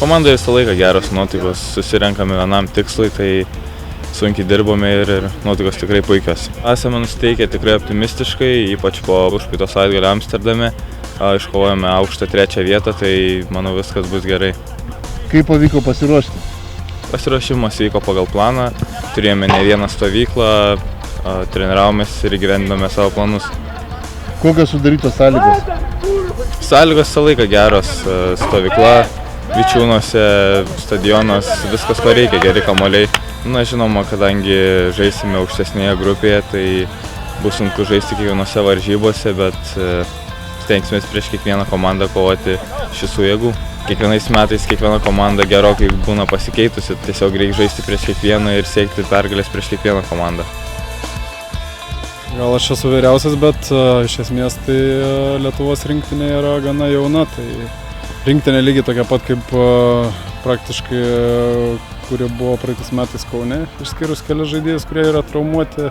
Komandoje visą laiką geros nuotaikos, susirenkame vienam tikslui, tai sunkiai dirbome ir nuotaikos tikrai puikios. Esame nusiteikę tikrai optimistiškai, ypač po užpraeito savaitgalio Amsterdame. Iškovojame aukštą 3. vietą, tai manau viskas bus gerai. Kaip pavyko pasiruošti? Pasiruošimas vyko pagal planą, turėjome ne vieną stovyklą, treniravomės ir įgyvendinome savo planus. Kokios sudarytos sąlygos? Sąlygos visą laiką geros, stovykla, Vičiūnuose, stadionas, viskas ko reikia, geri kamuoliai. Na, žinoma, kadangi žaisime aukštesnėje grupėje, tai bus sunku žaisti kiekvienose varžybose, bet stengsimės prieš kiekvieną komandą kovoti iš visų jėgų. Kiekvienais metais kiekviena komanda gerokai būna pasikeitusi, tiesiog reikia žaisti prieš kiekvieną ir siekti pergalės prieš kiekvieną komandą. Gal aš esu vyriausias, bet iš esmės tai Lietuvos rinktinė yra gana jauna. Tai rinktinė lygiai tokia pat kaip praktiškai, kuri buvo praeitais metais Kaune, išskyrus kelias žaidėjus, kurie yra traumuoti.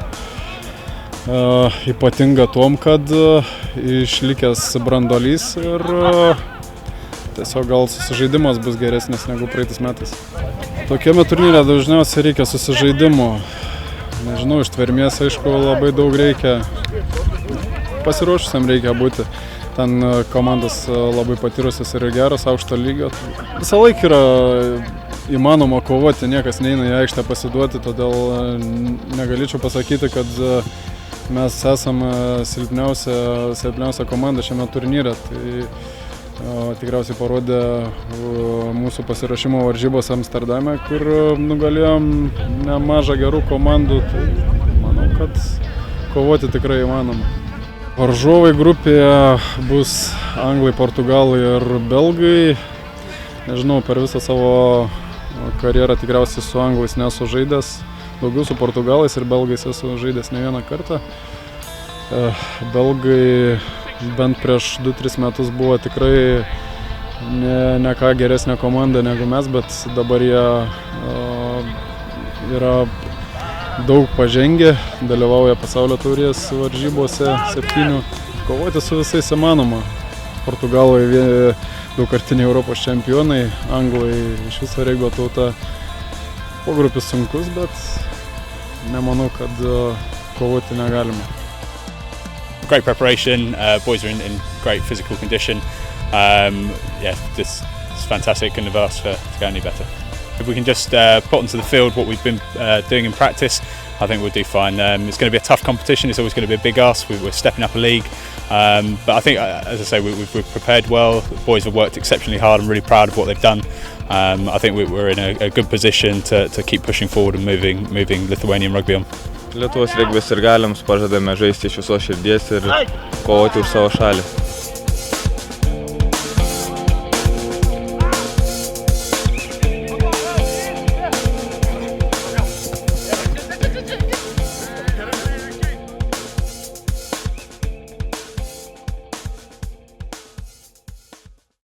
Ypatinga tuom, kad išlikęs branduolys ir tiesiog gal susižaidimas bus geresnis negu praeitais metais. Tokiame turnyre dažniausiai reikia susižaidimo. Nežinau, ištvermės aišku labai daug reikia. Pasiruošusiam reikia būti. Ten komandos labai patyrusios ir geros, aukšto lygio. Visą laiką yra įmanoma kovoti, niekas neina į aikštę pasiduoti, todėl negalėčiau pasakyti, kad mes esame silpniausia komanda šiame turnyre. Tai tikriausiai parodė mūsų pasiruošimo varžybos Amsterdame, kur nugalėjom nemažą gerų komandų. Tai manau, kad kovoti tikrai įmanoma. Varžovai grupėje bus anglai, portugalai ir belgai. Nežinau, per visą savo karjerą tikriausiai su anglais nesu žaidęs. Daugiau su portugalais ir belgais esu žaidęs ne vieną kartą. Belgai bent prieš 2-3 metus buvo tikrai ne ką geresnė komanda negu mes, bet dabar jie yra daug pažengę, dalyvauja pasaulio taurės varžybose 7. Kovoti su visais įmanoma. Portugalai daugkartiniai Europos čempionai, anglai iš viso regbio tauta. Pogrupis sunkus, bet nemanau, kad kovoti negalima. Great preparation, boys are in great physical condition. This is fantastic, couldn't have asked to go any better. If we can just put onto the field what we've been doing in practice, I think we'll do fine. It's going to be a tough competition, it's always going to be a big ask, we're stepping up a league. But I think, as I say, we've prepared well, the boys have worked exceptionally hard, I'm really proud of what they've done. I think we're in a good position to keep pushing forward and moving Lithuanian rugby on. Lietuvos regbio sirgaliams pažadame žaisti iš visos širdies ir kovoti už savo šalį.